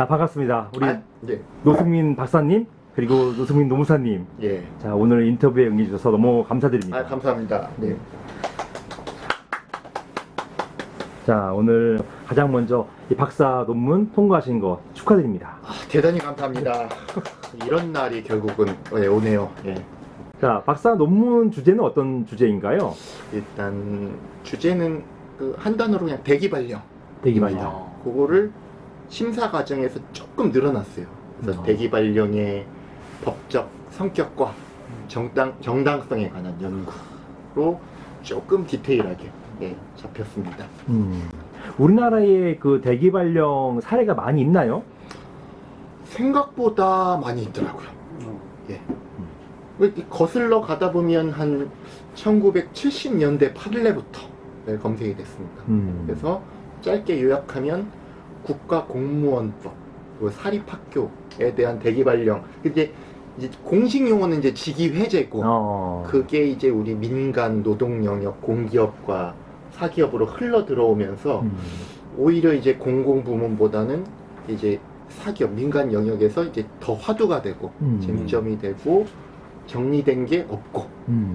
자, 반갑습니다. 우리 네. 노승민 박사님, 그리고 노승민 노무사님. 예. 자, 오늘 인터뷰에 응해주셔서 너무 감사드립니다. 감사합니다. 네. 자, 오늘 가장 먼저 이 박사 논문 통과하신 거 축하드립니다. 대단히 감사합니다. 이런 날이 결국은 오네요. 예. 자, 박사 논문 주제는 어떤 주제인가요? 일단 주제는 한 단어로 그냥 대기발령. 대기발령. 그거를 심사 과정에서 조금 늘어났어요. 그래서 대기발령의 법적 성격과 정당성에 관한 연구로 조금 디테일하게 잡혔습니다. 우리나라에 그 대기발령 사례가 많이 있나요? 생각보다 많이 있더라고요. 예. 거슬러 가다 보면 한 1970년대 판례부터 검색이 됐습니다. 그래서 짧게 요약하면 국가공무원법, 사립학교에 대한 대기발령. 이제 공식 용어는 이제 직위해제고, 그게 이제 우리 민간 노동 영역 공기업과 사기업으로 흘러 들어오면서 오히려 이제 공공부문보다는 이제 사기업 민간 영역에서 이제 더 화두가 되고 쟁점이 되고 정리된 게 없고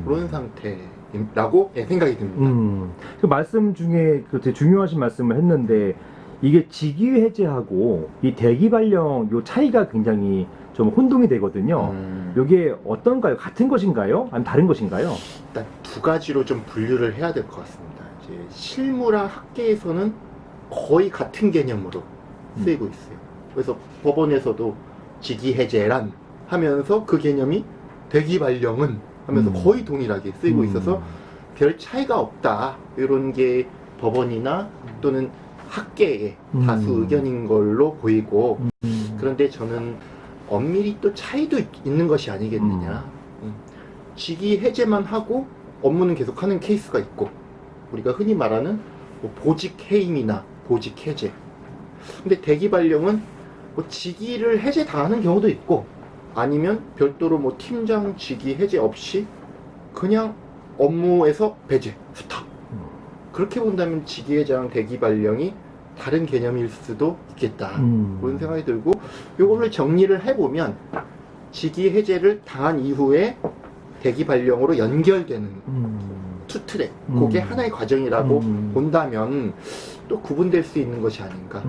그런 상태라고 생각이 듭니다. 그 말씀 중에 되게 중요하신 말씀을 했는데, 이게 직위 해제하고 이 대기 발령 요 차이가 굉장히 좀 혼동이 되거든요. 이게 어떤가요? 같은 것인가요? 아니면 다른 것인가요? 일단 두 가지로 좀 분류를 해야 될 것 같습니다. 이제 실무랑 학계에서는 거의 같은 개념으로 쓰이고 있어요. 그래서 법원에서도 직위 해제란 하면서 그 개념이 대기 발령은 하면서 거의 동일하게 쓰이고 있어서 별 차이가 없다, 이런 게 법원이나 또는 학계의 다수 의견인 걸로 보이고, 그런데 저는 엄밀히 또 차이도 있는 것이 아니겠느냐. 직위 해제만 하고 업무는 계속하는 케이스가 있고, 우리가 흔히 말하는 뭐 보직 해임이나 보직 해제. 근데 대기 발령은 뭐 직위를 해제 당하는 경우도 있고, 아니면 별도로 뭐 팀장 직위 해제 없이 그냥 업무에서 배제, 스탑. 그렇게 본다면 직위 해제랑 대기 발령이 다른 개념일 수도 있겠다, 그런 생각이 들고, 요거를 정리를 해보면 직위 해제를 당한 이후에 대기 발령으로 연결되는 투 트랙, 그게 하나의 과정이라고 본다면 또 구분될 수 있는 것이 아닌가.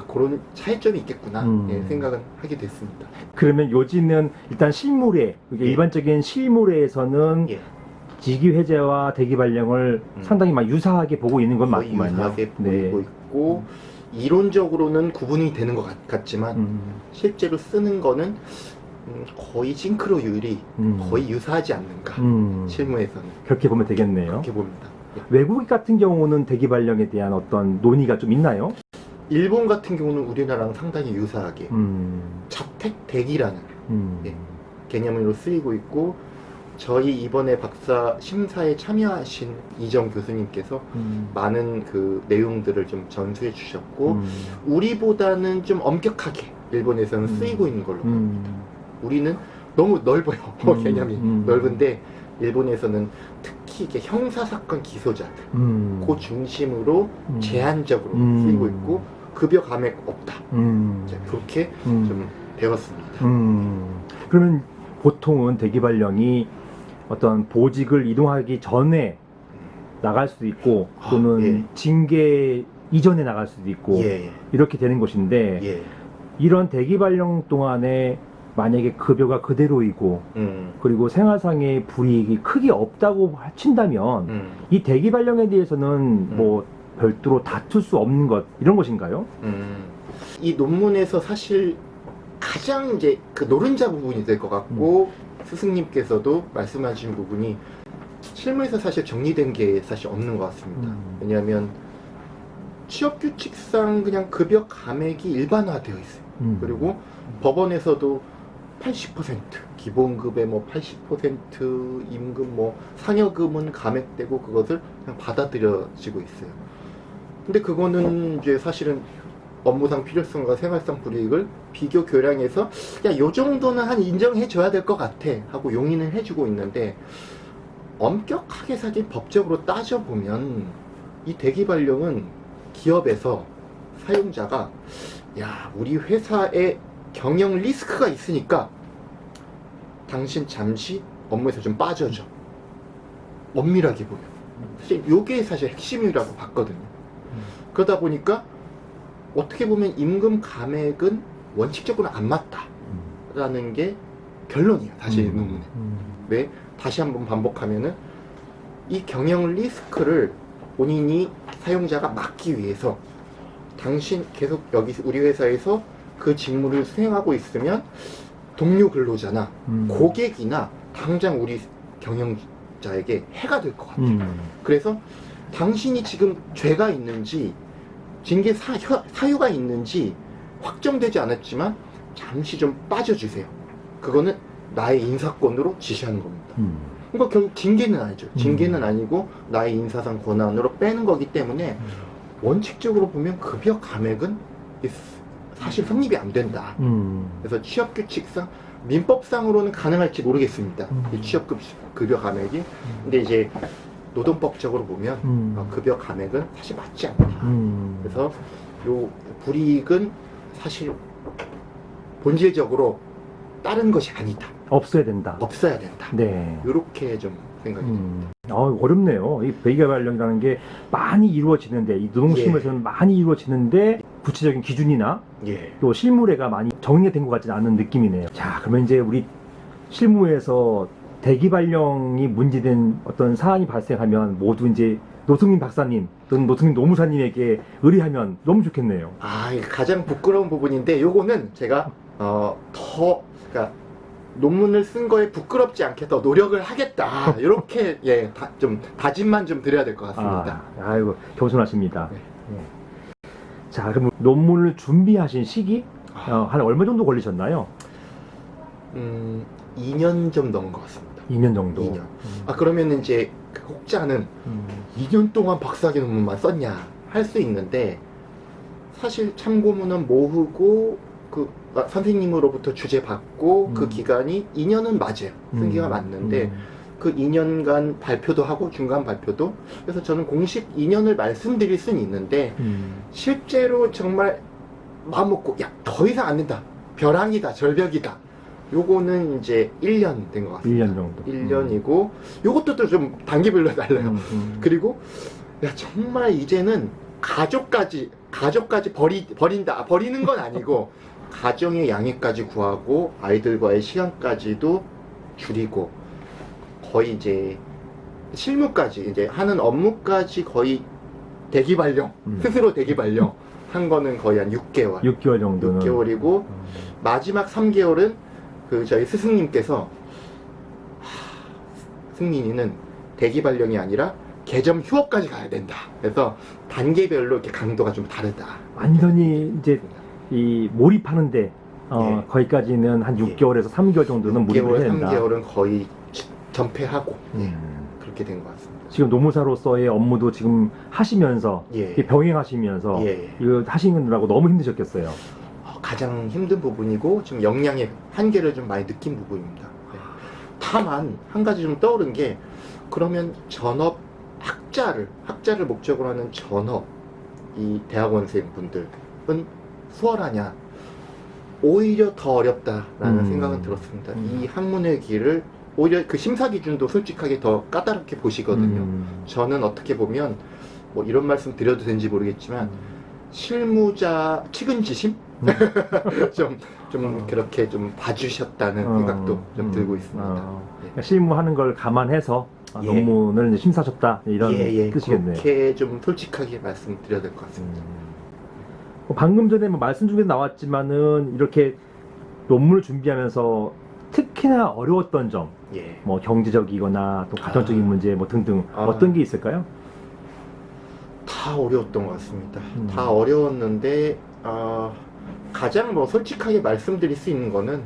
그런 차이점이 있겠구나 생각은 하게 됐습니다. 그러면 요지는 일단 실무례, 일반적인 실무례에서는 직위 해제와 대기 발령을 상당히 막 유사하게 보고 있는 건 거의 맞구만요. 유사하게 보이고 있고, 이론적으로는 구분이 되는 것 같지만 실제로 쓰는 거는 거의 싱크로율이 거의 유사하지 않는가. 실무에서는 그렇게 보면 되겠네요. 그렇게 봅니다. 외국 같은 경우는 대기 발령에 대한 어떤 논의가 좀 있나요? 일본 같은 경우는 우리나라랑 상당히 유사하게 자택 대기라는 개념으로 쓰이고 있고, 저희 이번에 박사 심사에 참여하신 이정 교수님께서 많은 그 내용들을 좀 전수해 주셨고, 우리보다는 좀 엄격하게 일본에서는 쓰이고 있는 걸로 봅니다. 우리는 너무 넓어요. 개념이 넓은데, 일본에서는 특히 이게 형사사건 기소자들 그 중심으로 제한적으로 쓰이고 있고, 급여 감액 없다. 그렇게 좀 배웠습니다. 그러면 보통은 대기 발령이 어떤 보직을 이동하기 전에 나갈 수도 있고, 또는 징계 이전에 나갈 수도 있고, 이렇게 되는 것인데, 이런 대기 발령 동안에 만약에 급여가 그대로이고 그리고 생활상의 불이익이 크게 없다고 친다면 이 대기 발령에 대해서는 뭐 별도로 다툴 수 없는 것, 이런 것인가요? 이 논문에서 사실 가장 이제 그 노른자 부분이 될 것 같고, 스승님께서도 말씀하신 부분이 실무에서 사실 정리된 게 사실 없는 것 같습니다. 왜냐하면 취업규칙상 그냥 급여 감액이 일반화되어 있어요. 그리고 법원에서도 80% 기본급의 뭐 80% 임금 뭐 상여금은 감액되고 그것을 그냥 받아들여지고 있어요. 근데 그거는 이제 사실은 업무상 필요성과 생활상 불이익을 비교 교량해서 야, 요 정도는 한 인정해 줘야 될 것 같아 하고 용인을 해주고 있는데, 엄격하게 사실 법적으로 따져보면 이 대기 발령은 기업에서 사용자가 야, 우리 회사에 경영 리스크가 있으니까 당신 잠시 업무에서 좀 빠져줘. 엄밀하게 보면. 사실 요게 사실 핵심이라고 봤거든요. 그러다 보니까 어떻게 보면 임금 감액은 원칙적으로 안 맞다라는 게 결론이에요. 사실 논문에. 왜? 다시 한번 반복하면은 이 경영 리스크를 본인이 사용자가 막기 위해서 당신 계속 여기 우리 회사에서 그 직무를 수행하고 있으면 동료 근로자나 고객이나 당장 우리 경영자에게 해가 될 것 같아요. 그래서 당신이 지금 죄가 있는지 징계 사유가 있는지 확정되지 않았지만 잠시 좀 빠져주세요. 그거는 나의 인사권으로 지시하는 겁니다. 그러니까 결국 징계는 아니죠. 징계는 아니고 나의 인사상 권한으로 빼는 거기 때문에 원칙적으로 보면 급여 감액은 사실 성립이 안 된다. 그래서 취업규칙상 민법상으로는 가능할지 모르겠습니다. 이 취업급여 감액이. 근데 이제 노동법적으로 보면 급여 감액은 사실 맞지 않다. 그래서 요 불이익은 사실 본질적으로 다른 것이 아니다. 없어야 된다. 없어야 된다. 네. 이렇게 좀 생각이 듭니다. 어렵네요. 이 대기발령이라는 게 많이 이루어지는데, 이 노동시험에서는 많이 이루어지는데, 구체적인 기준이나 예. 또 실무례가 많이 정리가 된 것 같지는 않은 느낌이네요. 자, 그러면 이제 우리 실무에서 대기발령이 문제된 어떤 사안이 발생하면 모두 이제 노승민 박사님 또는 노승민 노무사님에게 의뢰하면 너무 좋겠네요. 아, 이게 가장 부끄러운 부분인데, 요거는 제가 그러니까 논문을 쓴 거에 부끄럽지 않게 더 노력을 하겠다. 이렇게 예, 좀 다짐만 좀 드려야 될 것 같습니다. 아이고, 겸손하십니다. 네. 예. 자, 그럼 논문을 준비하신 시기 한 얼마 정도 걸리셨나요? 2년 좀 넘은 것 같습니다. 2년 정도. 2년. 그러면 이제 그 혹자는 2년 동안 박사학위 논문만 썼냐 할 수 있는데, 사실 참고문헌 모으고 선생님으로부터 주제 받고 그 기간이 2년은 맞아요. 쓴기가 맞는데 그 2년간 발표도 하고 중간 발표도. 그래서 저는 공식 2년을 말씀드릴 수는 있는데 실제로 정말 마음 먹고 야, 더 이상 안 된다. 벼랑이다. 절벽이다. 요거는 이제 1년 된 것 같습니다. 1년 정도. 1년이고 요것도 또 좀 단계별로 달라요. 그리고 야, 정말 이제는 가족까지 버린다. 버리는 건 아니고 가정의 양해까지 구하고 아이들과의 시간까지도 줄이고 거의 이제 실무까지 이제 하는 업무까지 거의 대기발령 스스로 대기발령 한 거는 거의 한 6개월 6개월 정도는 6개월이고 마지막 3개월은 그 저희 스승님께서 승민이는 대기발령이 아니라 개점 휴업까지 가야 된다. 그래서 단계별로 이렇게 강도가 좀 다르다. 완전히 이제 이 몰입하는데 예. 거기까지는 한 6개월에서 3개월 정도는 몰입을 해야 된다. 3개월은 거의 전폐하고 그렇게 된 것 같습니다. 지금 노무사로서의 업무도 지금 하시면서 예. 병행하시면서 예. 이거 하시느라고 너무 힘드셨겠어요. 가장 힘든 부분이고 지금 역량의 한계를 좀 많이 느낀 부분입니다. 네. 다만 한 가지 좀 떠오른 게, 그러면 전업 학자를 목적으로 하는 전업 이 대학원생 분들은 수월하냐? 오히려 더 어렵다라는 생각은 들었습니다. 이 학문의 길을 오히려 그 심사 기준도 솔직하게 더 까다롭게 보시거든요. 저는 어떻게 보면 뭐 이런 말씀 드려도 되는지 모르겠지만 실무자 측은지심 좀 그렇게 좀 봐주셨다는 생각도 좀 들고 있습니다. 그러니까 실무하는 걸 감안해서 예. 논문을 이제 심사하셨다 이런 예. 뜻이겠네요. 그렇게 좀 솔직하게 말씀드려야 될 것 같습니다. 방금 전에 뭐 말씀 중에 나왔지만은 이렇게 논문을 준비하면서 특히나 어려웠던 점, 예. 뭐 경제적이거나 또 가정적인 문제 뭐 등등 아. 어떤 게 있을까요? 다 어려웠던 것 같습니다. 다 어려웠는데 가장 뭐 솔직하게 말씀드릴 수 있는 거는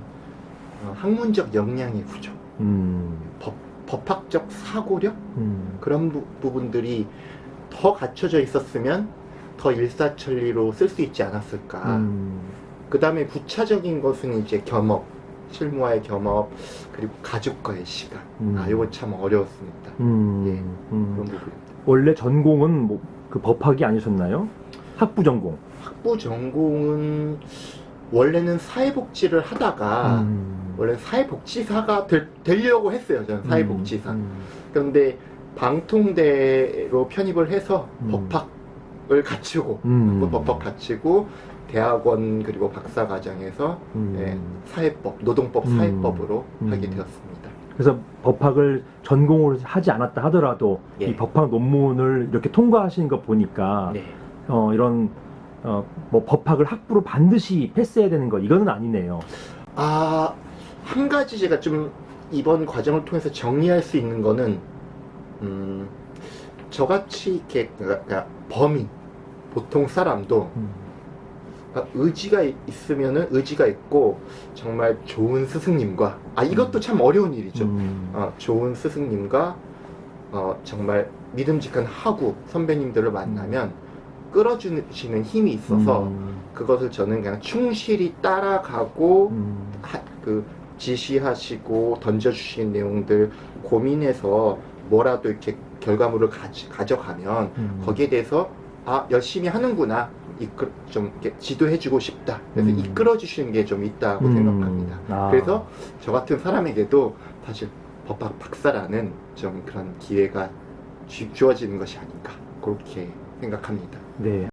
학문적 역량의 부족, 법학적 사고력 그런 부분들이 더 갖춰져 있었으면 더 일사천리로 쓸 수 있지 않았을까. 그 다음에 구체적인 것은 이제 겸업, 실무와의 겸업, 그리고 가족과의 시간. 이거 참 어려웠습니다. 예, 그런 부분입니다. 원래 전공은 뭐 그 법학이 아니셨나요? 학부 전공. 학부 전공은 원래는 사회복지를 하다가 원래 사회복지사가 되려고 했어요. 저는 사회복지사. 그런데 방통대로 편입을 해서 법학을 갖추고 법학 갖추고 대학원 그리고 박사과정에서 예, 사회법, 노동법 사회법으로 하게 되었습니다. 그래서 법학을 전공으로 하지 않았다 하더라도 예. 이 법학 논문을 이렇게 통과하시는 거 보니까 네. 이런 뭐 법학을 학부로 반드시 패스해야 되는 거 이거는 아니네요. 아, 한 가지 제가 좀 이번 과정을 통해서 정리할 수 있는 거는 저같이 이렇게 그러니까 범인, 보통 사람도 의지가 있으면은 의지가 있고 정말 좋은 스승님과 이것도 참 어려운 일이죠. 좋은 스승님과 정말 믿음직한 하구 선배님들을 만나면 끌어주시는 힘이 있어서 그것을 저는 그냥 충실히 따라가고 그 지시하시고 던져주신 내용들 고민해서 뭐라도 이렇게 결과물을 가져가면 거기에 대해서 열심히 하는구나, 좀 이렇게 지도해주고 싶다, 그래서 이끌어주시는 게 좀 있다고 생각합니다. 그래서 저 같은 사람에게도 사실 법학 박사라는 좀 그런 기회가 주어지는 것이 아닌가 그렇게 생각합니다. 네.